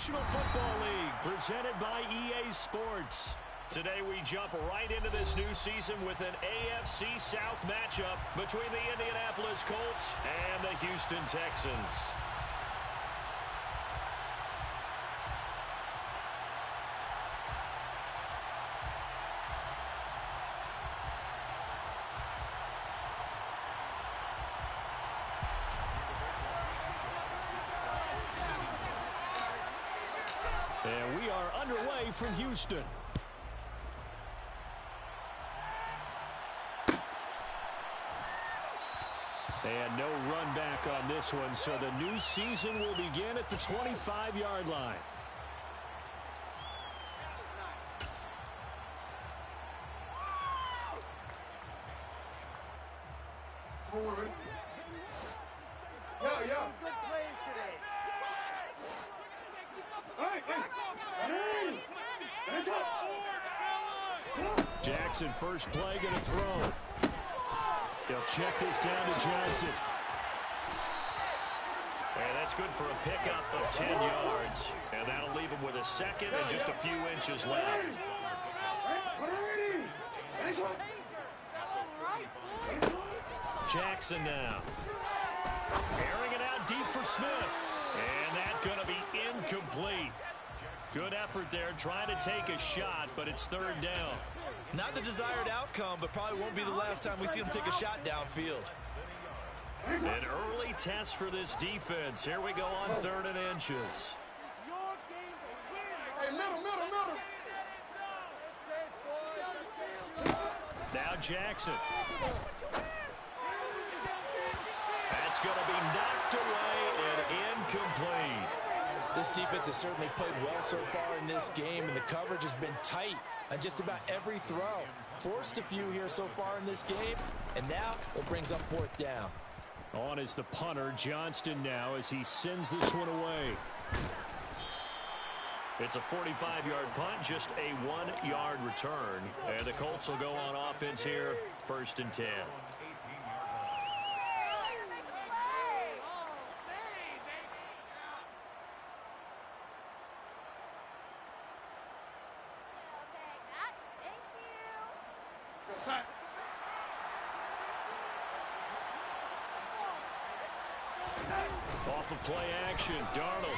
National Football League, presented by EA Sports. Today we jump right into this new season with an AFC South matchup between the Indianapolis Colts and the Houston Texans. And we are underway from Houston. And no run back on this one, so the new season will begin at the 25-yard line. Good plays today. Jackson, first play, going to throw. They'll check this down to Johnson. And that's good for a pickup of 10 yards. And that'll leave him with a second and just a few inches left. Jackson now. Airing it out deep for Smith. And that's going to be incomplete. Good effort there, trying to take a shot, but it's third down. Not the desired outcome, but probably won't be the last time we see him take a shot downfield. An early test for this defense. Here we go on 3rd and inches. Now Jackson. That's going to be knocked away and incomplete. This defense has certainly played well so far in this game, and the coverage has been tight on just about every throw. Forced a few here so far in this game, and now it brings up 4th down. On is the punter, Johnston now, as he sends this one away. It's a 45-yard punt, just a 1-yard return. And the Colts will go on offense here, 1st and 10. Off of play action, Darnold.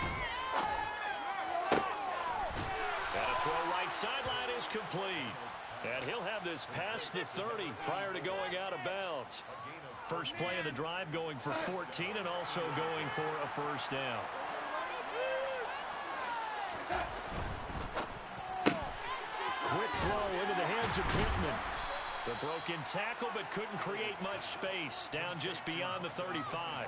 And a throw right sideline is complete. And he'll have this past the 30 prior to going out of bounds. First play of the drive going for 14 and also going for a 1st down. Quick throw into the hands of Pittman. The broken tackle, but couldn't create much space. Down just beyond the 35.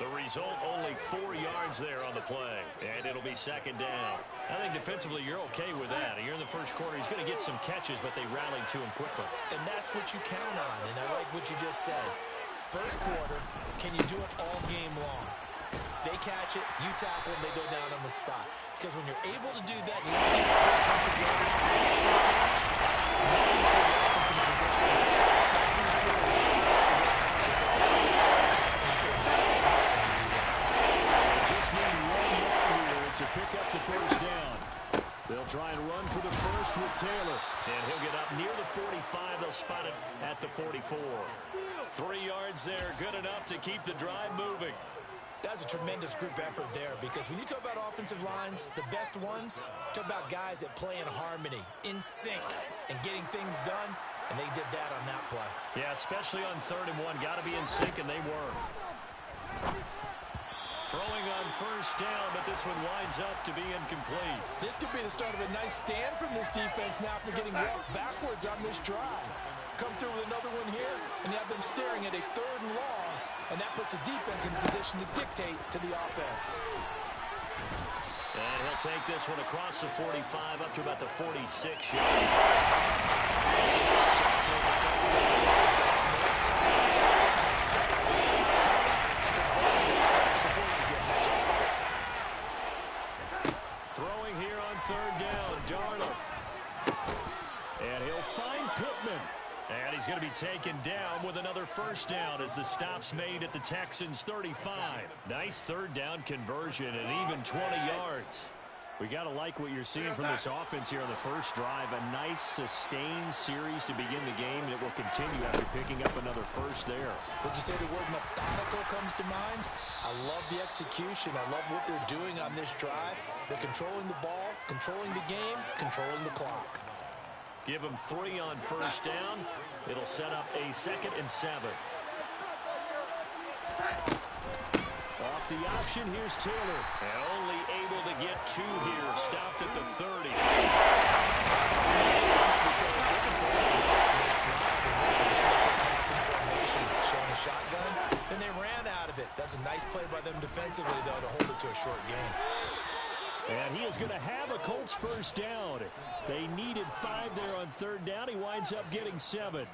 The result, only 4 yards there on the play. And it'll be 2nd down. I think defensively you're okay with that. Here in the first quarter, he's going to get some catches, but they rallied to him quickly. And that's what you count on, and I like what you just said. First quarter, can you do it all game long? They catch it, you tackle them, they go down on the spot. Because when you're able to do that, you don't get up defensive yards after the catch. Now you put the offense in a position every series to work hard to get that first down, and you take the start and you do that. So they just need 1 yard here to pick up the 1st down. They'll try and run for the first with Taylor. And he'll get up near the 45. They'll spot it at the 44. 3 yards there, good enough to keep the drive moving. That's a tremendous group effort there, because when you talk about offensive lines, the best ones, talk about guys that play in harmony, in sync, and getting things done, and they did that on that play. Yeah, especially on 3rd and 1. Got to be in sync, and they were. Throwing on 1st down, but this one winds up to be incomplete. This could be the start of a nice stand from this defense now after getting walked backwards on this drive. Come through with another one here, and you have them staring at a 3rd and long, and that puts the defense in position to dictate to the offense. And he'll take this one across the 45 up to about the 46-yard. Throwing here on 3rd down, Darnold. And he'll find Pittman. And he's going to be taken down with another 1st down as the stop's made at the Texans' 35. Nice 3rd down conversion and even 20 yards. We got to like what you're seeing from this offense here on the first drive. A nice, sustained series to begin the game, and it will continue after picking up another first there. Would you say the word methodical comes to mind? I love the execution. I love what they're doing on this drive. They're controlling the ball, controlling the game, controlling the clock. Give them 3 on first down. It'll set up a 2nd and 7. Off the option, here's Taylor. And only able to get 2 here. Stopped at the 30. Makes sense because they've been throwing it well on this drive. And once again, they show passing formation, showing the shotgun. Then they ran out of it. That's a nice play by them defensively, though, to hold it to a short game. And he is going to have a Colts first down. They needed 5 there on 3rd down. He winds up getting 7.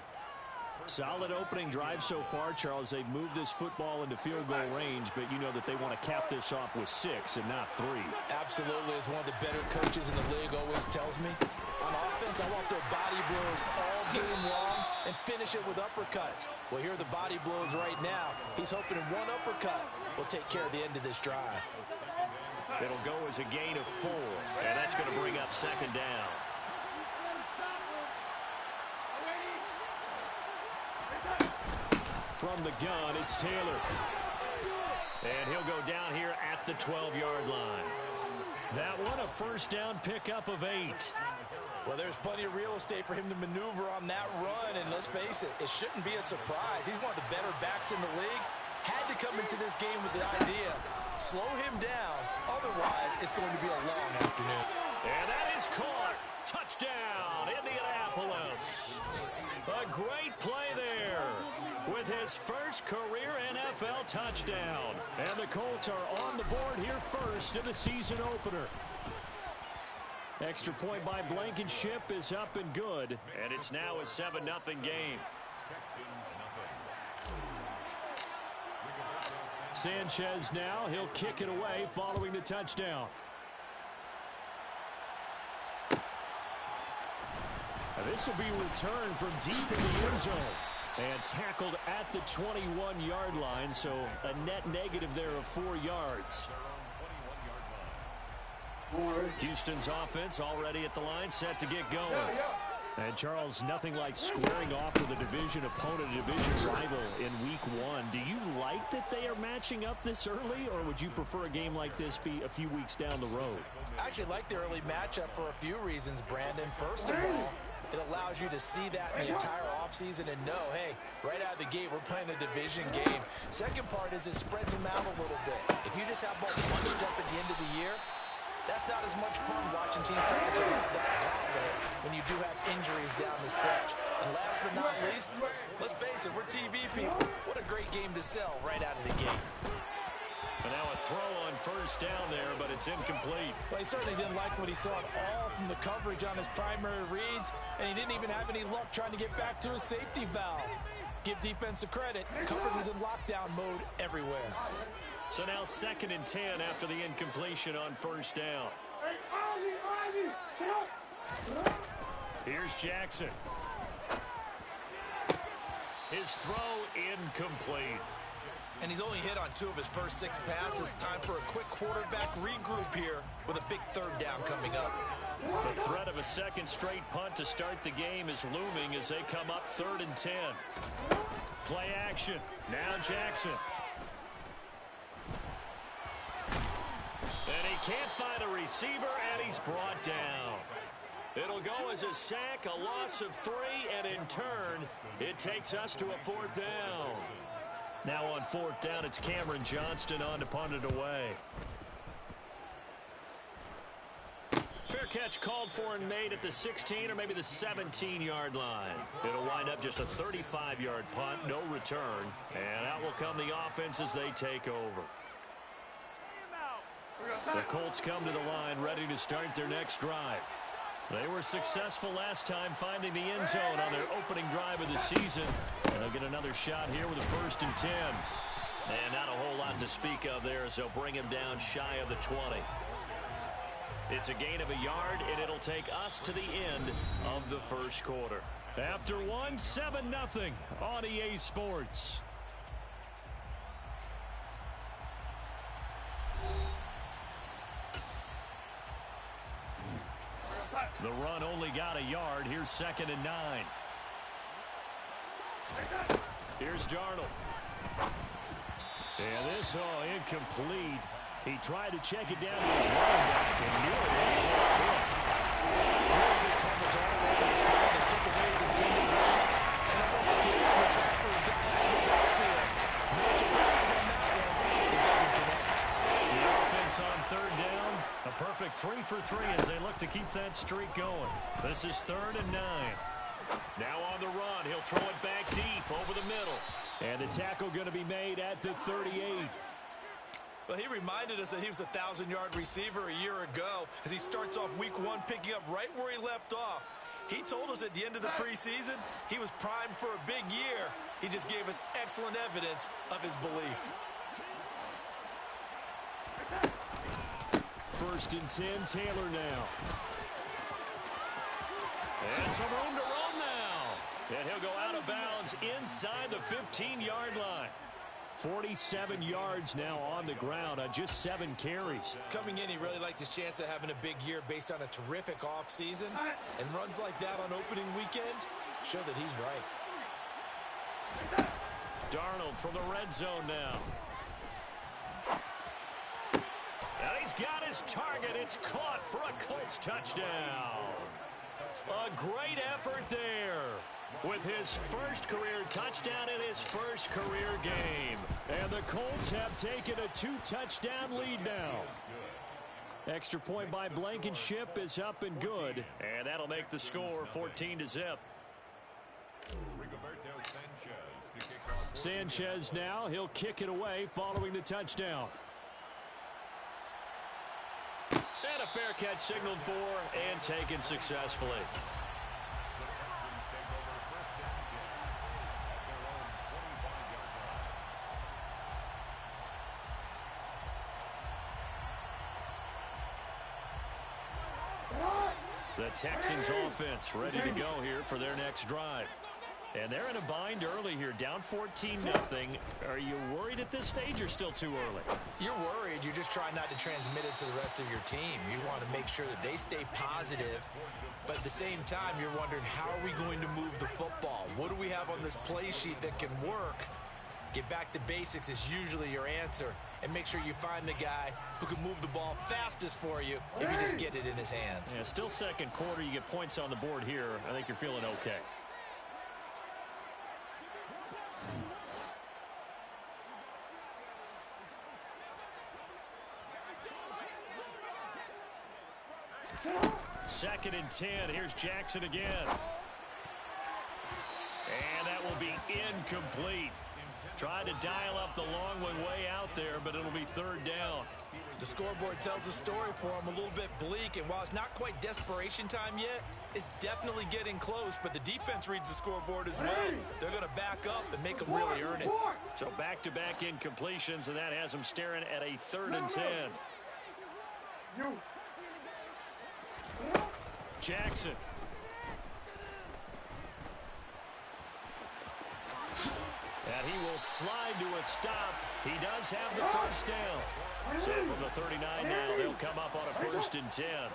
Solid opening drive so far, Charles. They've moved this football into field goal range, but you know that they want to cap this off with 6 and not 3. Absolutely. As one of the better coaches in the league always tells me, on offense, I want their body blows all game long and finish it with uppercuts. Well, here are the body blows right now. He's hoping in one uppercut will take care of the end of this drive. It'll go as a gain of 4, and that's going to bring up 2nd down. From the gun, it's Taylor. And he'll go down here at the 12-yard line. That one, a first down pickup of 8. Well, there's plenty of real estate for him to maneuver on that run, and let's face it, it shouldn't be a surprise. He's one of the better backs in the league. Had to come into this game with the idea, slow him down, otherwise it's going to be a long afternoon. And that is caught. Touchdown, Indianapolis. A great play there with his first career NFL touchdown. And the Colts are on the board here first in the season opener. Extra point by Blankenship is up and good. And it's now a 7-0 game. Sanchez now, he'll kick it away following the touchdown. This will be returned from deep in the end zone. And tackled at the 21-yard line, so a net negative there of 4 yards. Houston's offense already at the line, set to get going. And, Charles, nothing like squaring off with a division opponent, a division rival in Week 1. Do you like that they are matching up this early, or would you prefer a game like this be a few weeks down the road? I actually like the early matchup for a few reasons, Brandon. First of all, it allows you to see that in the entire offseason and know, hey, right out of the gate, we're playing a division game. Second part is it spreads them out a little bit. If you just have both bunched up at the end of the year, that's not as much fun watching teams take us around that gauntlet when you do have injuries down the stretch. And last but not least, let's face it, we're TV people. What a great game to sell right out of the gate. And now a throw on first down there, but it's incomplete. Well, he certainly didn't like what he saw at all from the coverage on his primary reads, and he didn't even have any luck trying to get back to his safety valve. Give defense a credit. Coverage was in lockdown mode everywhere. So now 2nd and 10 after the incompletion on first down. Here's Jackson. His throw incomplete. And he's only hit on 2 of his first 6 passes. Time for a quick quarterback regroup here with a big 3rd down coming up. The threat of a 2nd straight punt to start the game is looming as they come up 3rd and 10. Play action. Now Jackson. And he can't find a receiver, and he's brought down. It'll go as a sack, a loss of 3, and in turn, it takes us to a 4th down. Now on 4th down, it's Cameron Johnston on to punt it away. Fair catch called for and made at the 16 or maybe the 17-yard line. It'll wind up just a 35-yard punt, no return. And out will come the offense as they take over. The Colts come to the line ready to start their next drive. They were successful last time finding the end zone on their opening drive of the season. And they'll get another shot here with a 1st and 10. And not a whole lot to speak of there as they'll bring him down shy of the 20. It's a gain of a yard, and it'll take us to the end of the first quarter. After 1, 7-0 on EA Sports. The run only got a yard. Here's 2nd and 9. Here's Darnold. And this, incomplete. He tried to check it down to his running back and knew it. Really good coverage all the way to the field. They took away his intended run, and almost did the Trappers guy out of the backfield. No surprise on that one. It doesn't connect. The offense on 3rd down. A perfect 3 for 3 as they look to keep that streak going. This is 3rd and 9. Now on the run, he'll throw it back deep over the middle. And the tackle going to be made at the 38. Well, he reminded us that he was a 1,000-yard receiver a year ago as he starts off week 1 picking up right where he left off. He told us at the end of the preseason he was primed for a big year. He just gave us excellent evidence of his belief. 1st and 10, Taylor now. And some room to run now. And he'll go out of bounds inside the 15-yard line. 47 yards now on the ground on just 7 carries. Coming in, he really liked his chance of having a big year based on a terrific offseason. And runs like that on opening weekend show that he's right. Darnold from the red zone now. And he's got his target. It's caught for a Colts touchdown. A great effort there with his first career touchdown in his first career game. And the Colts have taken a 2-touchdown lead now. Extra point by Blankenship is up and good. And that'll make the score 14-0. Sanchez now. He'll kick it away following the touchdown. And a fair catch signaled for and taken successfully. The Texans offense ready to go here for their next drive. And they're in a bind early here, down 14-0. Are you worried at this stage or still too early? You're worried. You're just trying not to transmit it to the rest of your team. You want to make sure that they stay positive. But at the same time, you're wondering, how are we going to move the football? What do we have on this play sheet that can work? Get back to basics is usually your answer. And make sure you find the guy who can move the ball fastest for you if you just get it in his hands. Yeah, still second quarter. You get points on the board here. I think you're feeling okay. Second and 10. Here's Jackson again. And that will be incomplete. Tried to dial up the long one way out there, but it'll be 3rd down. The scoreboard tells a story for him, a little bit bleak, and while it's not quite desperation time yet, it's definitely getting close, but the defense reads the scoreboard as well. They're going to back up and make them really earn it. So back-to-back incompletions, and that has them staring at a 3rd and 10. Jackson. And he will slide to a stop. He does have the first down. So from the 39 now, they'll come up on a 1st and 10.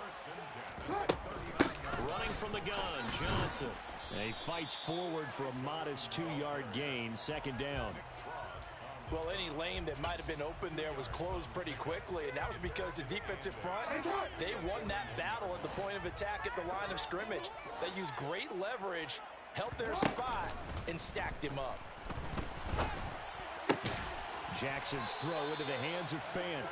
Running from the gun, Johnson. And he fights forward for a modest 2-yard gain, 2nd down. Well, any lane that might have been open there was closed pretty quickly, and that was because the defensive front, they won that battle at the point of attack at the line of scrimmage. They used great leverage, held their spot, and stacked him up. Jackson's throw into the hands of Fan.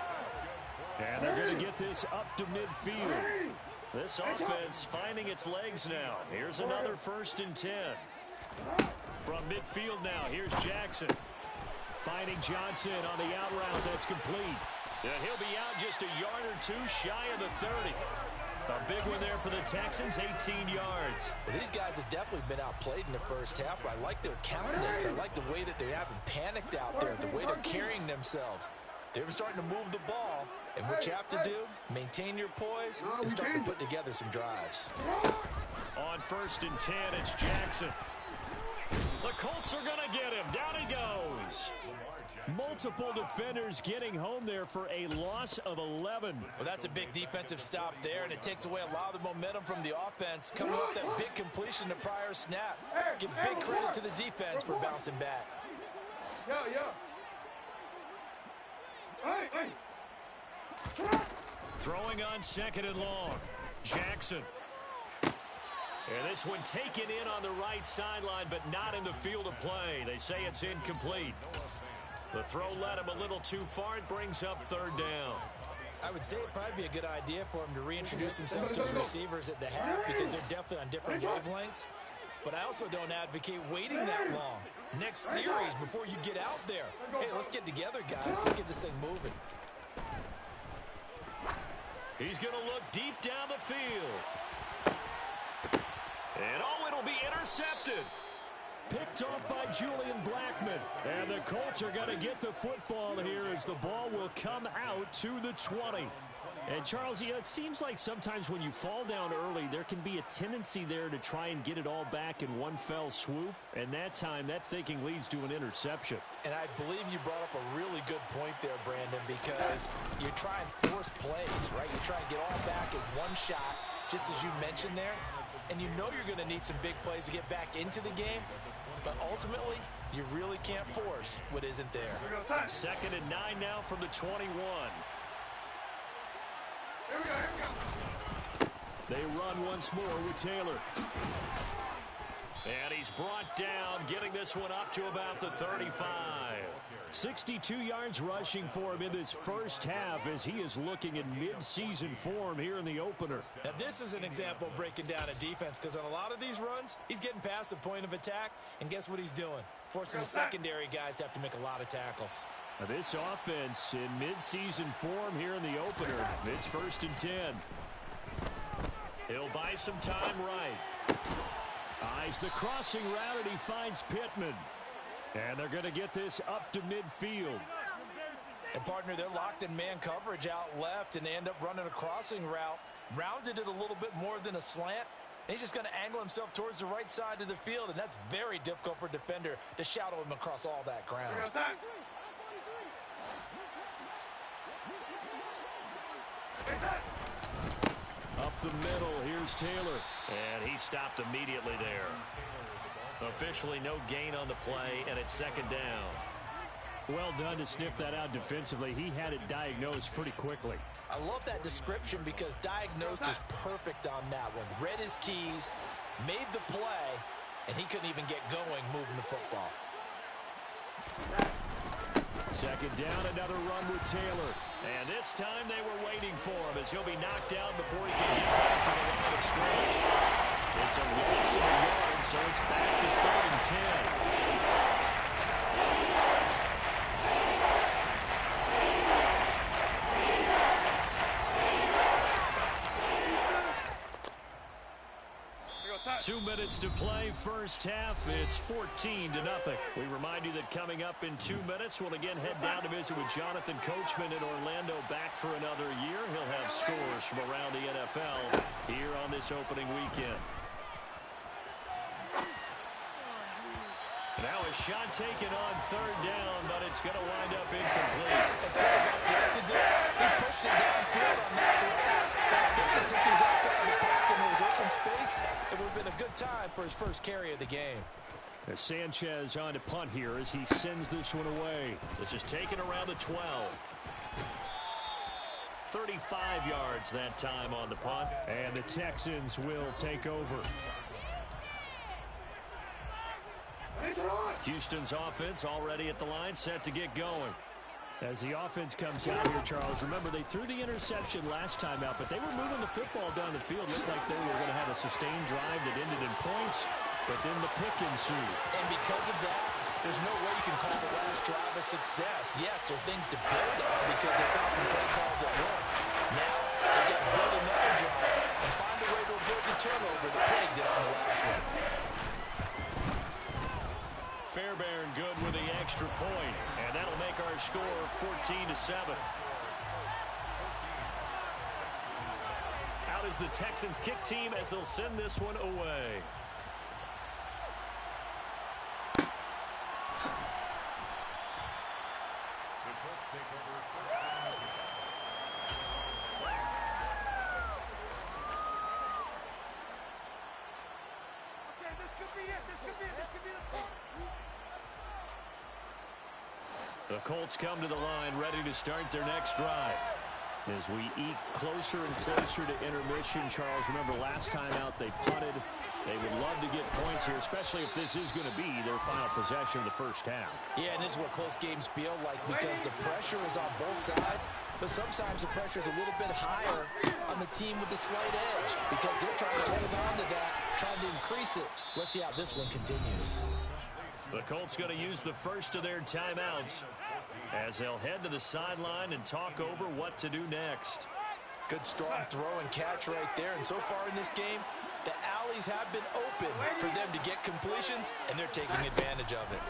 And they're going to get this up to midfield. This offense finding its legs now. Here's another 1st and 10. From midfield now, here's Jackson. Finding Johnson on the out route. That's complete. And he'll be out just a yard or two shy of the 30. A big one there for the Texans, 18 yards. Well, these guys have definitely been outplayed in the first half, but I like their countenance. I like the way that they haven't panicked out there, the way they're carrying themselves. They're starting to move the ball, and what you have to do, maintain your poise and start to put together some drives. On 1st and 10, it's Jackson. Looking Colts are going to get him. Down he goes. Multiple defenders getting home there for a loss of 11. Well, that's a big defensive stop there, and it takes away a lot of the momentum from the offense. Coming off that big completion the prior snap. Give big credit to the defense for bouncing back. Throwing on 2nd and long. Jackson. And this one taken in on the right sideline, but not in the field of play. They say it's incomplete. The throw led him a little too far. It brings up 3rd down. I would say it'd probably be a good idea for him to reintroduce himself to his receivers at the half because they're definitely on different wavelengths. But I also don't advocate waiting that long. Next series, before you get out there. Hey, let's get together, guys. Let's get this thing moving. He's going to look deep down the field. And, oh, it'll be intercepted. Picked off by Julian Blackmon. And the Colts are going to get the football here as the ball will come out to the 20. And, Charles, you know, it seems like sometimes when you fall down early, there can be a tendency there to try and get it all back in one fell swoop. And that time, that thinking leads to an interception. And I believe you brought up a really good point there, Brandon, because you try and force plays, right? You try and get all back in one shot, just as you mentioned there. And you know you're going to need some big plays to get back into the game. But ultimately, you really can't force what isn't there. 2nd and 9 now from the 21. They run once more with Taylor. And he's brought down, getting this one up to about the 35. 62 yards rushing for him in this first half as he is looking in mid-season form here in the opener. Now, this is an example of breaking down a defense because on a lot of these runs, he's getting past the point of attack, and guess what he's doing? Forcing the secondary guys to have to make a lot of tackles. Now, this offense in mid-season form here in the opener. It's 1st and 10. He'll buy some time right. Eyes the crossing route, and he finds Pittman. And they're going to get this up to midfield. And, partner, they're locked in man coverage out left, and they end up running a crossing route. Rounded it a little bit more than a slant. And he's just going to angle himself towards the right side of the field, and that's very difficult for a defender to shadow him across all that ground. Up the middle, here's Taylor. And he stopped immediately there. Officially no gain on the play, and it's 2nd down. Well done to sniff that out defensively. He had it diagnosed pretty quickly. I love that description because diagnosed is perfect on that one. Read his keys, made the play, and he couldn't even get going moving the football. 2nd down, another run with Taylor. And this time they were waiting for him as he'll be knocked down before he can get back to the line of scrimmage. It's a loss of a yard, so it's back to 3rd and 10. 2 minutes to play, first half. It's 14-0. We remind you that coming up in 2 minutes, we'll again head down to visit with Jonathan Coachman in Orlando, back for another year. He'll have scores from around the NFL here on this opening weekend. Now a shot taken on 3rd down, but it's going to wind up incomplete. As quarterbacks like to do, he pushed it downfield on that throw. Since he was outside the pocket and there was open space, it would have been a good time for his first carry of the game. As Sanchez on to punt here as he sends this one away. This is taken around the 12. 35 yards that time on the punt. And the Texans will take over. Houston's offense already at the line, set to get going. As the offense comes out here, Charles, remember they threw the interception last time out, but they were moving the football down the field. Looked like they were going to have a sustained drive that ended in points, but then the pick ensued. And because of that, there's no way you can call the last drive a success. Yes, there are things to build on because they found some play calls at work. Now, they got to build another drive and find a way to avoid the turnover that plagued it on the last one. Fairbairn good with the extra point, and that'll make our score 14-7. Out is the Texans kick team as they'll send this one away. The Colts come to the line, ready to start their next drive. As we eke closer and closer to intermission, Charles, remember last time out they punted. They would love to get points here, especially if this is going to be their final possession of the first half. Yeah, and this is what close games feel like because the pressure is on both sides, but sometimes the pressure is a little bit higher on the team with the slight edge because they're trying to hold on to that, trying to increase it. Let's see how this one continues. The Colts going to use the first of their timeouts as they'll head to the sideline and talk over what to do next. Good strong throw and catch right there. And so far in this game, the alleys have been open for them to get completions, and they're taking advantage of it.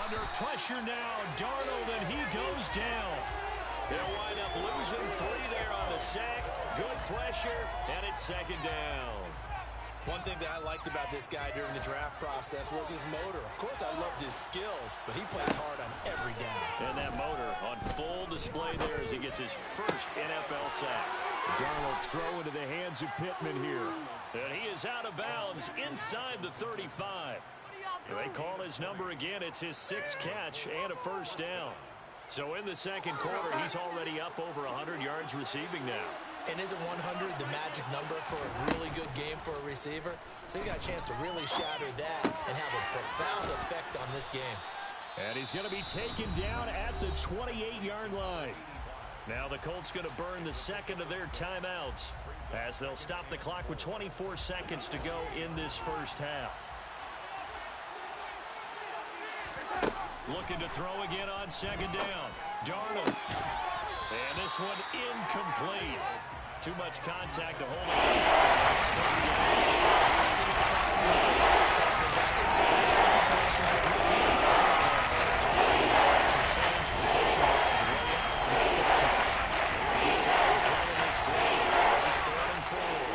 Under pressure now, Darnold, and he goes down. They'll wind up losing 3 there on the sack. Good pressure, and it's second down. One thing that I liked about this guy during the draft process was his motor. Of course, I loved his skills, but he plays hard on every down. And that motor on full display there as he gets his first NFL sack. Darnold's throw into the hands of Pittman here. And he is out of bounds inside the 35. They call his number again. It's his 6th catch and a first down. So in the second quarter, he's already up over 100 yards receiving now. And isn't 100 the magic number for a really good game for a receiver? So he got a chance to really shatter that and have a profound effect on this game. And he's going to be taken down at the 28-yard line. Now the Colts going to burn the second of their timeouts as they'll stop the clock with 24 seconds to go in this first half. Looking to throw again on second down. Darnold. And this one incomplete. Too much contact to hold it. I see the surprise in the face there, Parker. That is a rare completion that really is a percentage completion was way up at the top. As he saw the play in this drive, as he's throwing forward.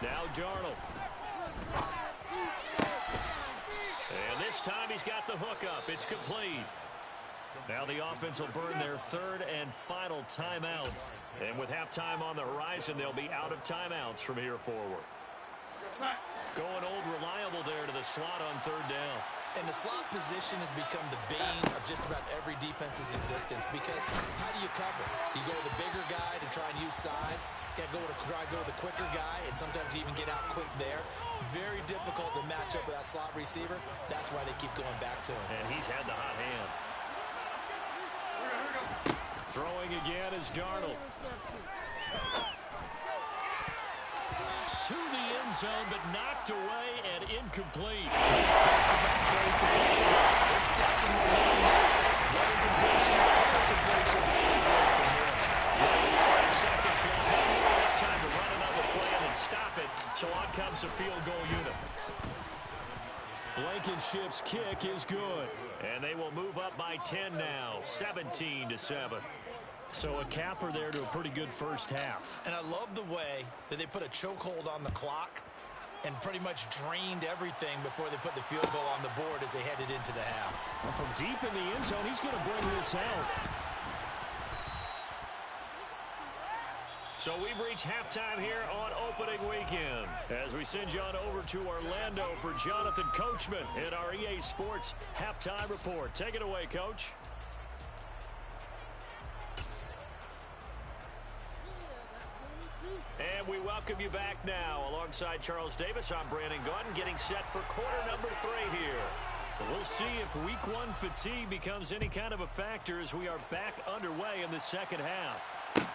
Now Darnold. And this time he's got the hook up. It's complete. Now the offense will burn their third and final timeout. And with halftime on the horizon, they'll be out of timeouts from here forward. Going old reliable there to the slot on third down. And the slot position has become the bane of just about every defense's existence because how do you cover? You go to the bigger guy to try and use size. You got to try to go to the quicker guy, and sometimes you even get out quick there. Very difficult to match up with that slot receiver. That's why they keep going back to him. And he's had the hot hand. Throwing again is Darnold. To the end zone, but knocked away and incomplete. Back-to-back plays to get to it. They're stacking the line now. One completion, 2 completion. They're going from there. 5 seconds left. Time to run another play and then stop it. So on comes the field goal unit. Blankenship's kick is good. And they will move up by 10 now, 17-7. So a capper there to a pretty good first half. And I love the way that they put a chokehold on the clock and pretty much drained everything before they put the field goal on the board as they headed into the half. Well, from deep in the end zone, he's going to bring this out. So we've reached halftime here on opening weekend as we send you on over to Orlando for Jonathan Coachman in our EA Sports Halftime Report. Take it away, Coach. And we welcome you back now. Alongside Charles Davis, I'm Brandon Gaudin, getting set for quarter number 3 here. We'll see if week 1 fatigue becomes any kind of a factor as we are back underway in the second half.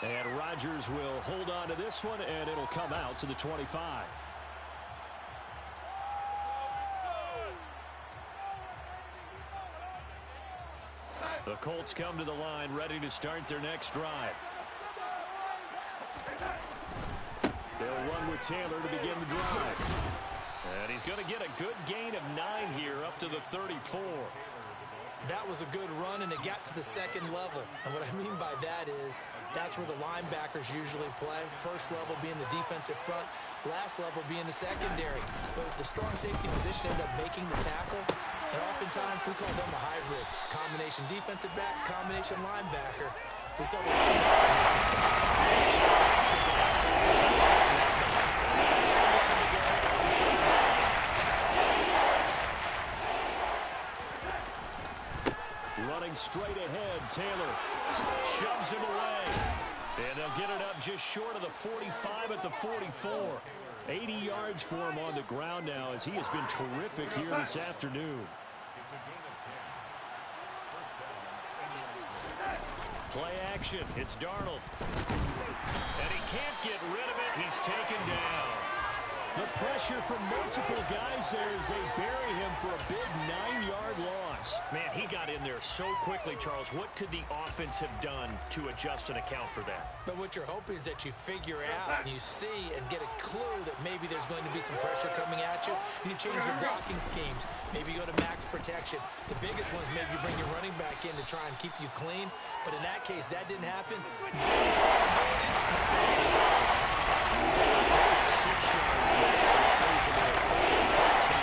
And Rodgers will hold on to this one, and it'll come out to the 25. The Colts come to the line, ready to start their next drive. They'll run with Taylor to begin the drive. And he's going to get a good gain of 9 here up to the 34. That was a good run, and it got to the second level. And what I mean by that is that's where the linebackers usually play. First level being the defensive front, last level being the secondary. But the strong safety position ended up making the tackle, and oftentimes we call them a hybrid. Combination defensive back, combination linebacker. We saw the linebacker make the stop. Running straight ahead, Taylor shoves him away. And they'll get it up just short of the 45 at the 44. 80 yards for him on the ground now as he has been terrific here this afternoon. Play action. It's Darnold. And he can't get rid of it. He's taken down. The pressure from multiple guys there as they bury him for a big 9-yard loss. Man, he got in there so quickly, Charles. What could the offense have done to adjust and account for that? But what you're hoping is that you figure out and you see and get a clue that maybe there's going to be some pressure coming at you. And you change the blocking schemes. Maybe you go to max protection. The biggest one is maybe you bring your running back in to try and keep you clean. But in that case, that didn't happen. Zero accountability. And a sack is out. 6 yards. So that brings him to 13.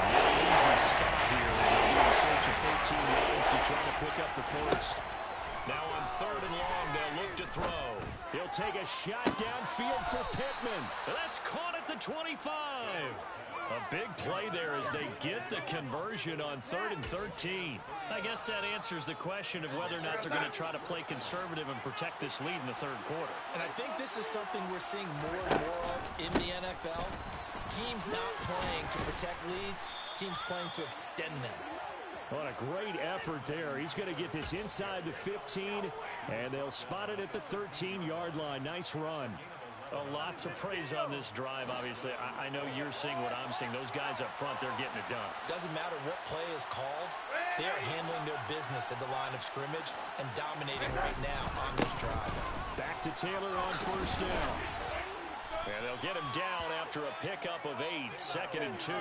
Not an easy spot here. They'll be in search of 13 yards to try to pick up the first. Now on 3rd and long, they'll look to throw. He'll take a shot downfield for Pittman. That's caught at the 25. A big play there as they get the conversion on 3rd and 13. I guess that answers the question of whether or not they're going to try to play conservative and protect this lead in the 3rd quarter. And I think this is something we're seeing more and more of in the NFL. Teams not playing to protect leads, teams playing to extend them. What a great effort there. He's going to get this inside the 15, and they'll spot it at the 13-yard line. Nice run. A lot to praise on this drive, obviously. I know you're seeing what I'm seeing. Those guys up front, they're getting it done. Doesn't matter what play is called. They are handling their business at the line of scrimmage and dominating right now on this drive. Back to Taylor on 1st down. And they'll get him down after a pickup of 8, 2nd and 2.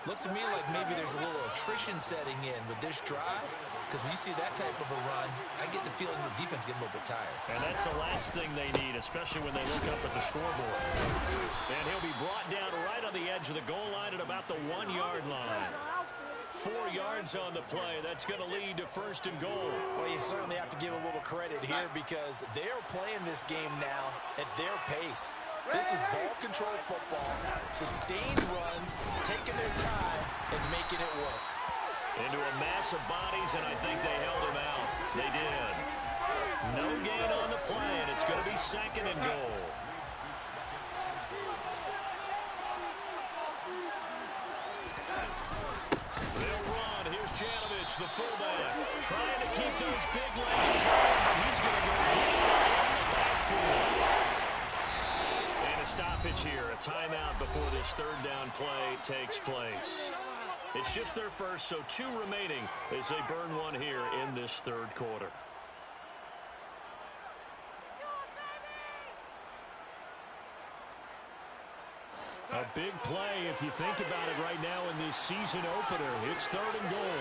Looks to me like maybe there's a little attrition setting in with this drive. Because when you see that type of a run, I get the feeling the defense getting a little bit tired. And that's the last thing they need, especially when they look up at the scoreboard. And he'll be brought down right on the edge of the goal line at about the 1-yard line. 4 yards on the play. That's going to lead to 1st and goal. Well, you certainly have to give a little credit here because they're playing this game now at their pace. This is ball control football, sustained runs, taking their time, and making it work. Into a mass of bodies, and I think they held him out. They did. No gain on the play, and it's going to be 2nd and goal. They'll run. Here's Janovich, the fullback, trying to keep those big legs charged, but he's going to go down in the backfield. And a stoppage here, a timeout before this 3rd down play takes place. It's just their first, so 2 remaining as they burn one here in this 3rd quarter. A big play, if you think about it right now in this season opener. It's 3rd and goal.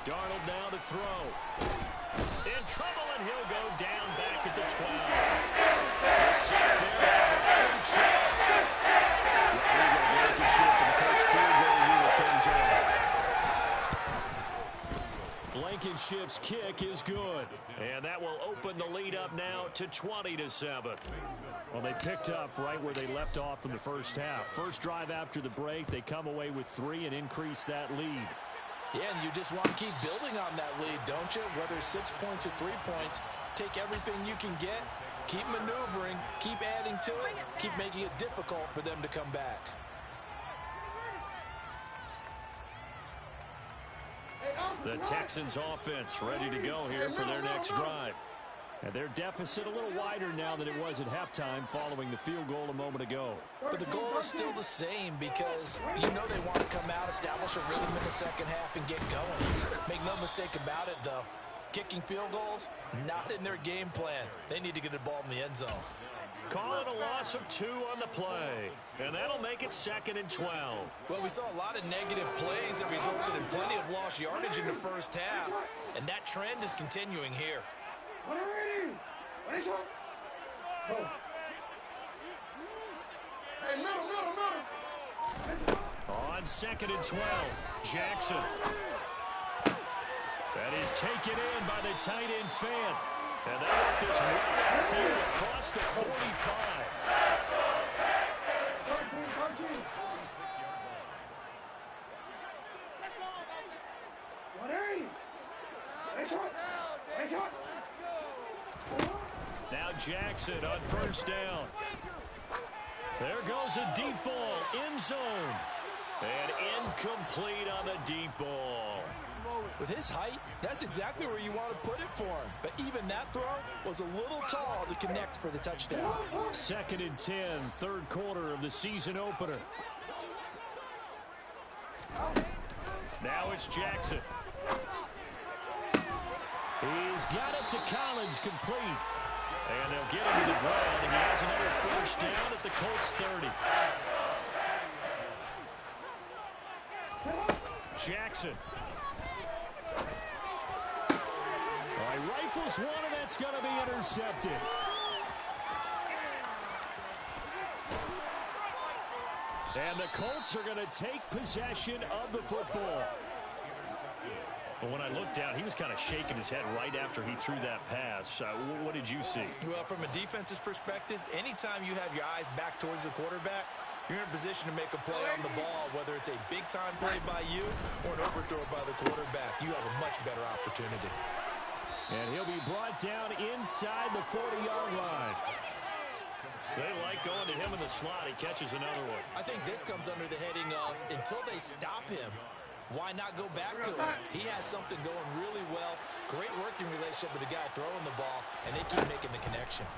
Darnold now to throw. In trouble, and he'll go down back at the 12. Blankenship's kick is good. And that will open the lead up now to 20-7. Well, they picked up right where they left off in the first half. First drive after the break, they come away with 3 and increase that lead. Yeah, and you just want to keep building on that lead, don't you? Whether it's 6 points or 3 points, take everything you can get, keep maneuvering, keep adding to it, keep making it difficult for them to come back. The Texans offense ready to go here for their next drive. And their deficit a little wider now than it was at halftime following the field goal a moment ago. But the goal is still the same because you know they want to come out, establish a rhythm in the second half, and get going. Make no mistake about it, though. Kicking field goals, not in their game plan. They need to get the ball in the end zone. Call it a loss of 2 on the play. And that'll make it 2nd and 12. Well, we saw a lot of negative plays that resulted in plenty of lost yardage in the first half. And that trend is continuing here. On 2nd and 12, Jackson. That is taken in by the tight end Fan. And they let this right outfield across the 45. Now Jackson on first down. There goes a deep ball, end zone. And incomplete on the deep ball. With his height, that's exactly where you want to put it for him. But even that throw was a little tall to connect for the touchdown. 2nd and 10, third quarter of the season opener. Now it's Jackson. He's got it to Collins, complete. And they'll get him to the ground, and he has another first down at the Colts 30. Jackson. All right, rifles one, and that's going to be intercepted. And the Colts are going to take possession of the football. But when I looked down, he was kind of shaking his head right after he threw that pass. What did you see? Well, from a defense's perspective, anytime you have your eyes back towards the quarterback, you're in a position to make a play on the ball, whether it's a big-time play by you or an overthrow by the quarterback. You have a much better opportunity. And he'll be brought down inside the 40-yard line. They like going to him in the slot. He catches another one. I think this comes under the heading of, until they stop him, why not go back to him? He has something going really well. Great working relationship with the guy throwing the ball, and they keep making the connection.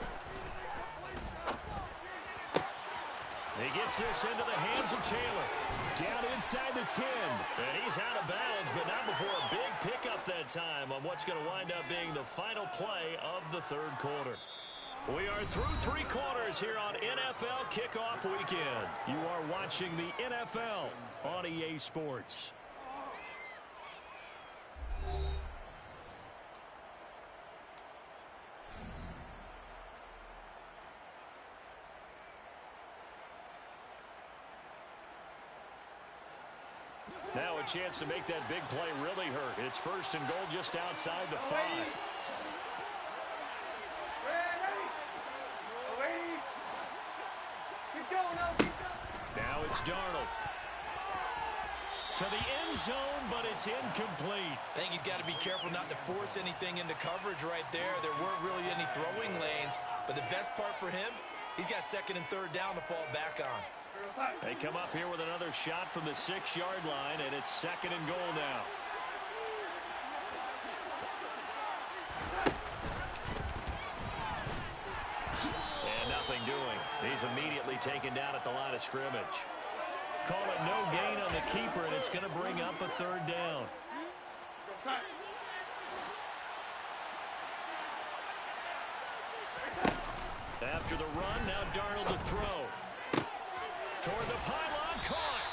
He gets this into the hands of Taylor. Down inside the 10. And he's out of bounds, but not before a big pickup that time on what's going to wind up being the final play of the third quarter. We are through 3 quarters here on NFL Kickoff Weekend. You are watching the NFL on EA Sports. Now a chance to make that big play really hurt. It's 1st and goal just outside the 5. Now it's Darnold. To the end zone, but it's incomplete. I think he's got to be careful not to force anything into coverage right there. There weren't really any throwing lanes, but the best part for him, he's got 2nd and 3rd down to fall back on. They come up here with another shot from the 6-yard line, and it's 2nd and goal now. And nothing doing. He's immediately taken down at the line of scrimmage. Call it no gain on the keeper, and it's going to bring up a 3rd down. After the run, now Darnold to throw. Toward the pylon, caught.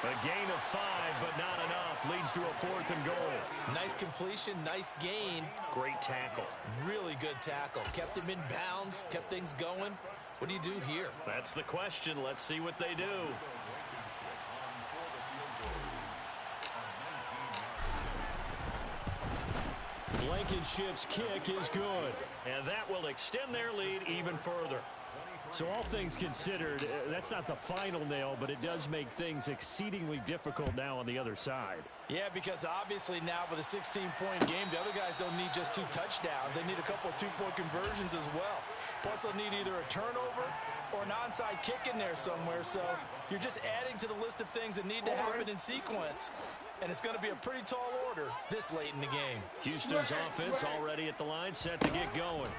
A gain of 5, but not enough. Leads to a 4th and goal. Nice completion, nice gain. Great tackle. Really good tackle. Kept him in bounds, kept things going. What do you do here? That's the question. Let's see what they do. Blankenship's kick is good. And that will extend their lead even further. So all things considered, that's not the final nail, but it does make things exceedingly difficult now on the other side. Yeah, because obviously now with a 16-point game, the other guys don't need just 2 touchdowns. They need a couple of 2-point conversions as well. Plus, they'll need either a turnover or an onside kick in there somewhere. So you're just adding to the list of things that need to happen in sequence. And it's going to be a pretty tall order this late in the game. Houston's offense already at the line, set to get going.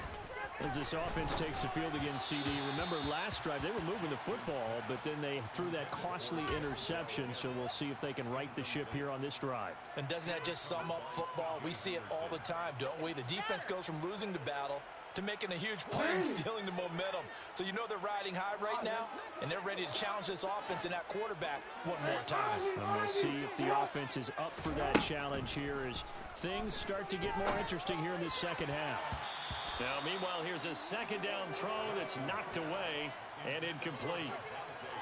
As this offense takes the field against CD, remember last drive they were moving the football, but then they threw that costly interception, so we'll see if they can right the ship here on this drive. And doesn't that just sum up football? We see it all the time, don't we? The defense goes from losing the battle to making a huge play and stealing the momentum. So you know they're riding high right now, and they're ready to challenge this offense and that quarterback one more time. And we'll see if the offense is up for that challenge here as things start to get more interesting here in this second half. Now, meanwhile, here's a second down throw that's knocked away and incomplete.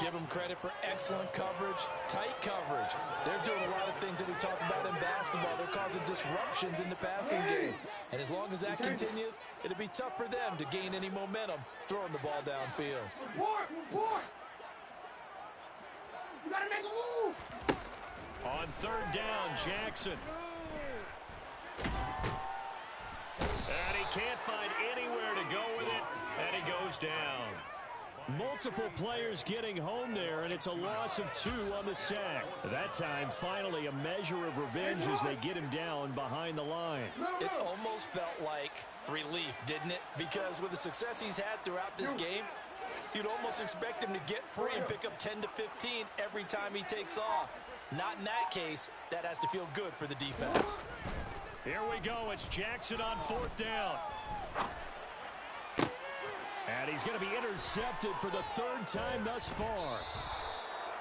Give them credit for excellent coverage, tight coverage. They're doing a lot of things that we talk about in basketball. They're causing disruptions in the passing game. And as long as that continues, it'll be tough for them to gain any momentum throwing the ball downfield. Report! You gotta make a move! On third down, Jackson. And he can't find anywhere to go with it, and he goes down. Multiple players getting home there, and it's a loss of 2 on the sack. That time, finally, a measure of revenge as they get him down behind the line. It almost felt like relief, didn't it? Because with the success he's had throughout this game, you'd almost expect him to get free and pick up 10 to 15 every time he takes off. Not in that case. That has to feel good for the defense. Here we go. It's Jackson on fourth down. And he's going to be intercepted for the 3rd time thus far.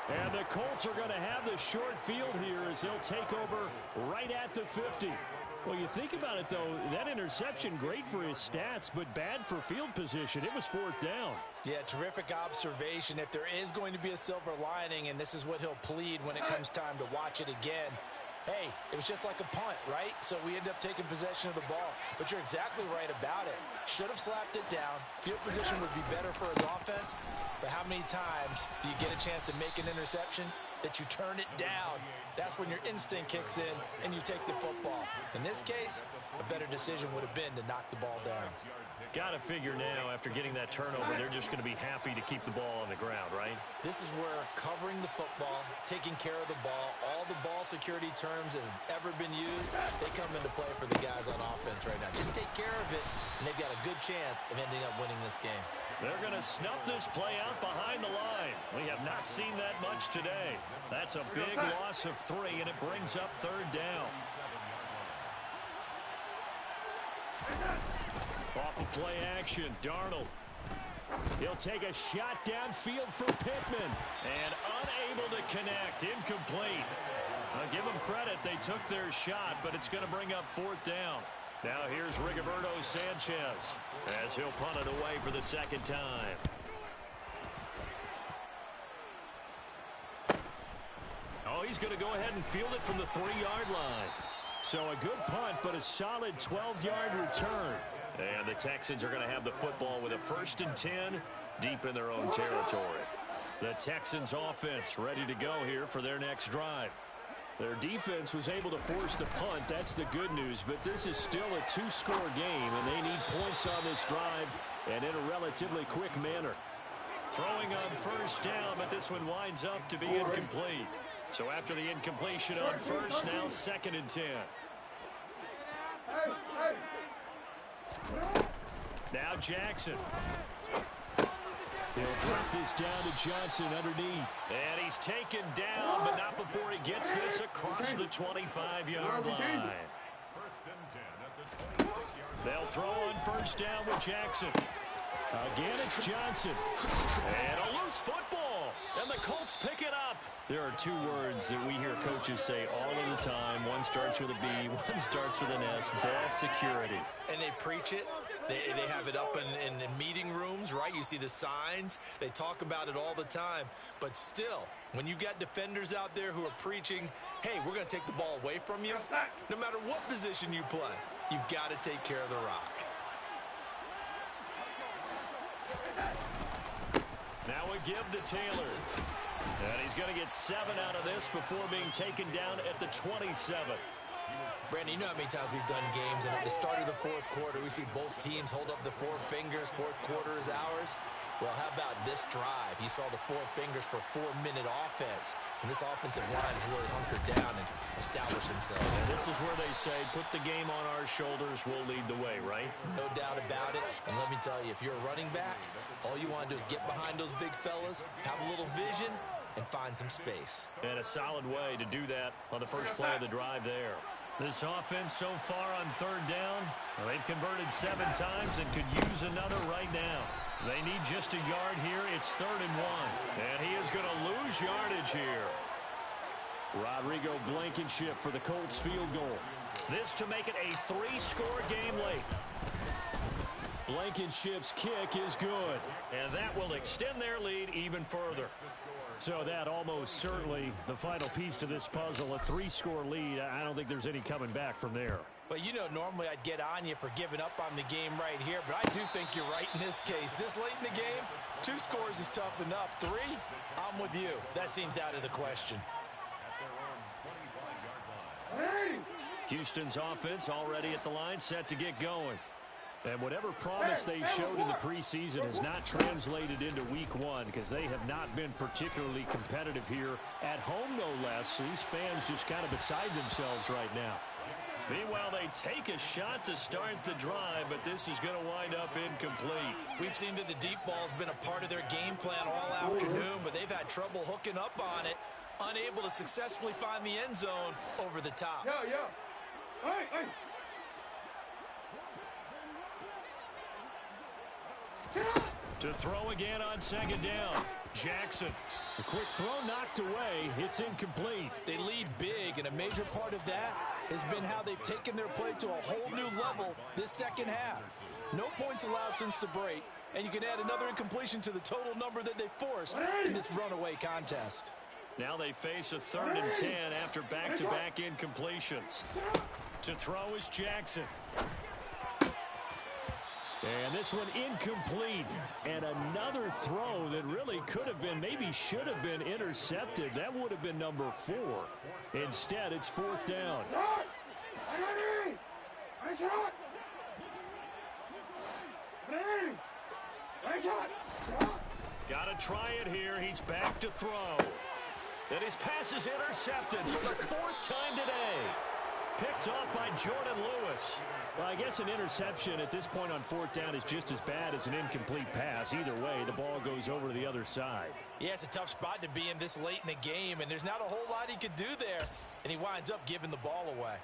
And the Colts are going to have the short field here as they'll take over right at the 50. Well, you think about it, though, that interception, great for his stats, but bad for field position. It was 4th down. Yeah, terrific observation. If there is going to be a silver lining, and this is what he'll plead when it comes time to watch it again, hey, it was just like a punt, right? So we end up taking possession of the ball. But you're exactly right about it. Should have slapped it down. Field position would be better for his offense. But how many times do you get a chance to make an interception that you turn it down? That's when your instinct kicks in and you take the football. In this case, a better decision would have been to knock the ball down. Got to figure now, after getting that turnover, they're just going to be happy to keep the ball on the ground, right? This is where covering the football, taking care of the ball, all the ball security terms that have ever been used, they come into play for the guys on offense right now. Just take care of it, and they've got a good chance of ending up winning this game. They're going to snuff this play out behind the line. We have not seen that much today. That's a big loss of 3, and it brings up 3rd down. Off of play action, Darnold. He'll take a shot downfield for Pittman. And unable to connect. Incomplete. I'll give them credit. They took their shot, but it's going to bring up 4th down. Now here's Rigoberto Sanchez as he'll punt it away for the 2nd time. Oh, he's going to go ahead and field it from the 3-yard line. So a good punt, but a solid 12-yard return. And the Texans are going to have the football with a 1st and 10 deep in their own territory. The Texans offense ready to go here for their next drive. Their defense was able to force the punt. That's the good news. But this is still a 2-score game, and they need points on this drive and in a relatively quick manner. Throwing on 1st down, but this one winds up to be incomplete. So after the incompletion on 1st, now 2nd and 10. Now Jackson. He'll drop this down to Johnson underneath. And he's taken down, but not before he gets this across the 25-yard line. They'll throw on 1st down with Jackson. Again, it's Johnson. And a loose football. And the Colts pick it up. There are 2 words that we hear coaches say all of the time. One starts with a B, one starts with an S. Ball security. And they preach it. They have it up in meeting rooms, right? You see the signs. They talk about it all the time. But still, when you've got defenders out there who are preaching, hey, we're going to take the ball away from you, no matter what position you play, you've got to take care of the rock. Now a give to Taylor. And he's going to get 7 out of this before being taken down at the 27. Brandon, you know how many times we've done games, and at the start of the 4th quarter, we see both teams hold up the 4 fingers. 4th quarter is ours. Well, how about this drive? You saw the 4 fingers for 4-minute offense. And this offensive line has really hunkered down and established themselves. This is where they say, put the game on our shoulders, we'll lead the way, right? No doubt about it. And let me tell you, if you're a running back, all you want to do is get behind those big fellas, have a little vision, and find some space. And a solid way to do that on the first play of the drive there. This offense so far on third down, well, they've converted 7 times and could use another right now. They need just a yard here. It's 3rd and 1. And he is going to lose yardage here. Rodrigo Blankenship for the Colts field goal. This to make it a 3-score game late. Blankenship's kick is good. And that will extend their lead even further. So that almost certainly the final piece to this puzzle, a 3-score lead. I don't think there's any coming back from there. Well, you know, normally I'd get on you for giving up on the game right here, but I do think you're right in this case. This late in the game, 2 scores is tough enough. 3, I'm with you. That seems out of the question. Houston's offense already at the line, set to get going. And whatever promise they showed in the preseason has not translated into week 1 because they have not been particularly competitive here at home, no less. These fans just kind of beside themselves right now. Meanwhile, they take a shot to start the drive, but this is going to wind up incomplete. We've seen that the deep ball has been a part of their game plan all afternoon, but they've had trouble hooking up on it, unable to successfully find the end zone over the top. Hey. To throw again on 2nd down. Jackson. A quick throw knocked away. It's incomplete. They lead big, and a major part of that has been how they've taken their play to a whole new level this second half. No points allowed since the break, and you can add another incompletion to the total number that they forced in this runaway contest. Now they face a 3rd and 10 after back-to-back incompletions. To throw is Jackson. And this one incomplete. And another throw that really could have been, maybe should have been intercepted. That would have been number 4. Instead, it's 4th down. Got to try it here. He's back to throw. And his pass is intercepted for the 4th time today. Picked off by Jordan Lewis. Well, I guess an interception at this point on 4th down is just as bad as an incomplete pass. Either way, the ball goes over to the other side. Yeah, it's a tough spot to be in this late in the game, and there's not a whole lot he could do there, and he winds up giving the ball away.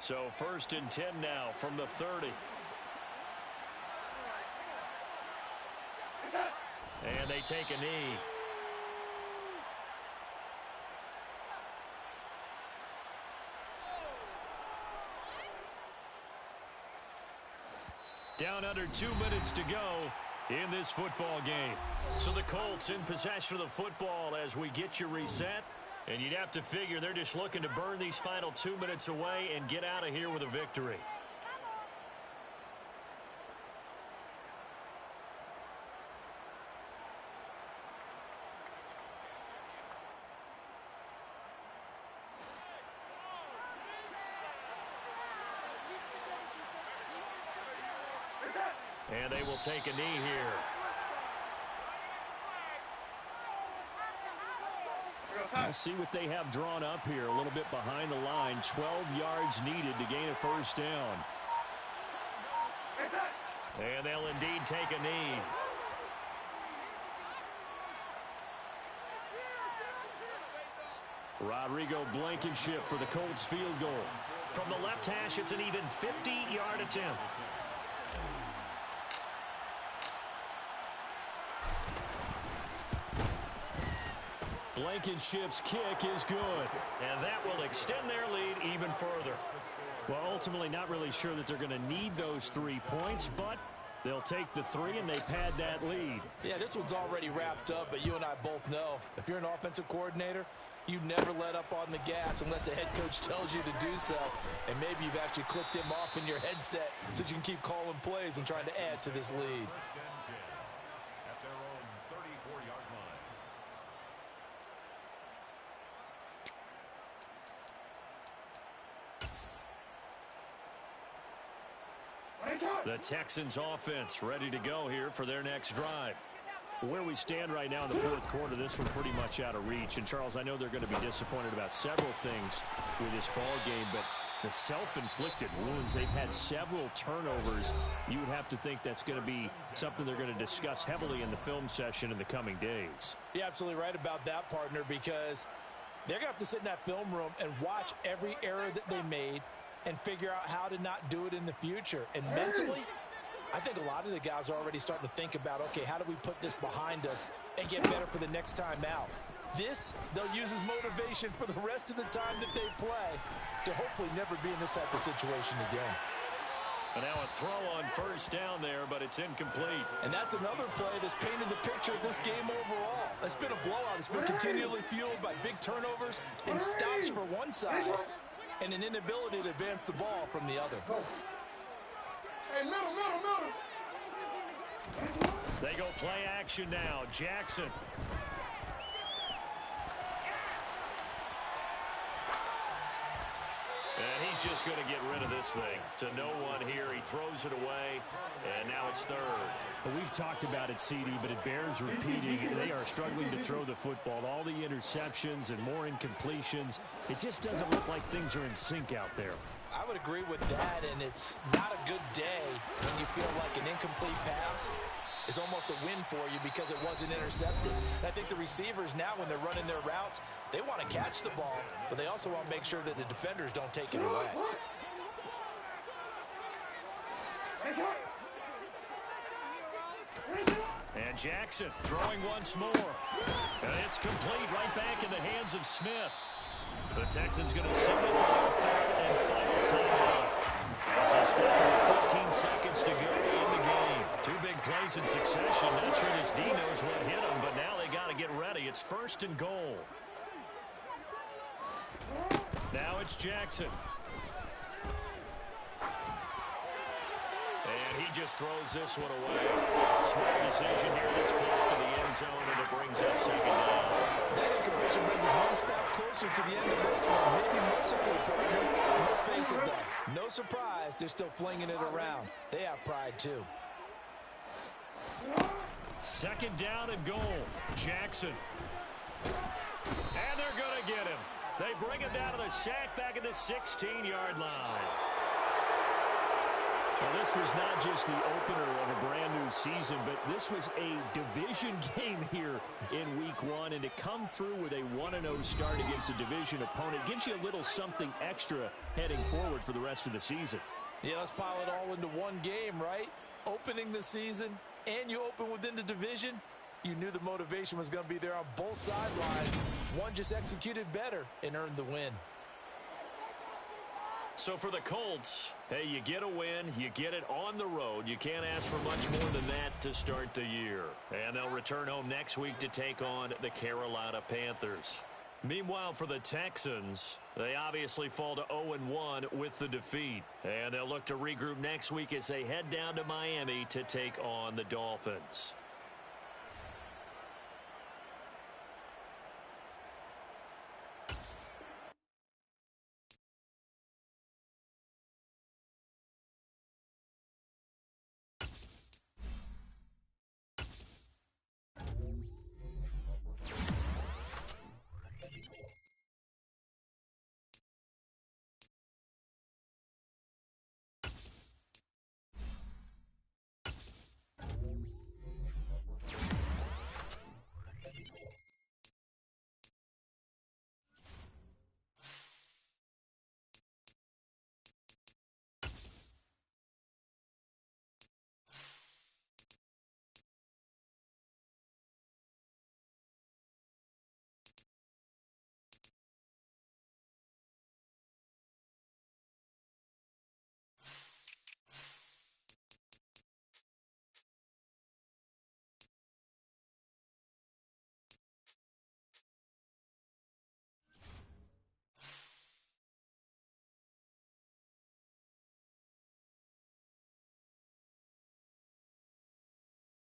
So 1st and 10 now from the 30. And they take a knee. Down under 2 minutes to go in this football game. So the Colts in possession of the football as we get you reset. And you'd have to figure they're just looking to burn these final 2 minutes away and get out of here with a victory. And they will take a knee here. We'll see what they have drawn up here. A little bit behind the line. 12 yards needed to gain a 1st down. And they'll indeed take a knee. Rodrigo Blankenship for the Colts field goal. From the left hash, it's an even 50-yard attempt. Blankenship's kick is good. And that will extend their lead even further. Well, ultimately not really sure that they're going to need those 3 points, but they'll take the 3 and they pad that lead. Yeah, this one's already wrapped up, but you and I both know if you're an offensive coordinator, you never let up on the gas unless the head coach tells you to do so. And maybe you've actually clicked him off in your headset so you can keep calling plays and trying to add to this lead. The Texans offense ready to go here for their next drive. Where we stand right now in the 4th quarter, this one pretty much out of reach. And, Charles, I know they're going to be disappointed about several things with this ball game, but The self-inflicted wounds. They've had several turnovers. You would have to think that's going to be something they're going to discuss heavily in the film session in the coming days. You're absolutely right about that, partner, because they're going to have to sit in that film room and watch every error that they made and figure out how to not do it in the future. And mentally, I think a lot of the guys are already starting to think about, okay, how do we put this behind us and get better for the next time out? This, they'll use as motivation for the rest of the time that they play to hopefully never be in this type of situation again. And now a throw on first down there, but it's incomplete. And that's another play that's painted the picture of this game overall. It's been a blowout. It's been continually fueled by big turnovers and stops for one side and an inability to advance the ball from the other. Hey, middle. They go play action now. Jackson. And he's just going to get rid of this thing. To no one here. He throws it away, and now it's third. Well, we've talked about it, CD, but it bears repeating. They are struggling to throw the football. All the interceptions and more incompletions. It just doesn't look like things are in sync out there. I would agree with that, and it's not a good day when you feel like an incomplete pass is almost a win for you because it wasn't intercepted. And I think the receivers now, when they're running their routes, they want to catch the ball, but they also want to make sure that the defenders don't take it away. And Jackson throwing once more. And it's complete right back in the hands of Smith. The Texans going to signal for their third and final timeout. As they start with 14 seconds to go in the game. Two big plays in succession. Not sure this D knows what hit them, but now they got to get ready. It's first and goal. Now it's Jackson. And he just throws this one away. Smart decision here this close to the end zone, and it brings up second down. That incompletion brings us one step closer to the end of this one. Maybe mercifully, partner. And let's face it, though. No surprise, they're still flinging it around. They have pride, too. Second down and goal. Jackson. And they're going to get him. They bring him down to the sack back at the 16-yard line. Well, this was not just the opener of a brand-new season, but this was a division game here in Week 1, and to come through with a 1-0 start against a division opponent gives you a little something extra heading forward for the rest of the season. Yeah, let's pile it all into one game, right? Opening the season, and you open within the division. You knew the motivation was going to be there on both sidelines. One just executed better and earned the win. So for the Colts, hey, you get a win, you get it on the road. You can't ask for much more than that to start the year. And they'll return home next week to take on the Carolina Panthers. Meanwhile, for the Texans, they obviously fall to 0-1 with the defeat. And they'll look to regroup next week as they head down to Miami to take on the Dolphins.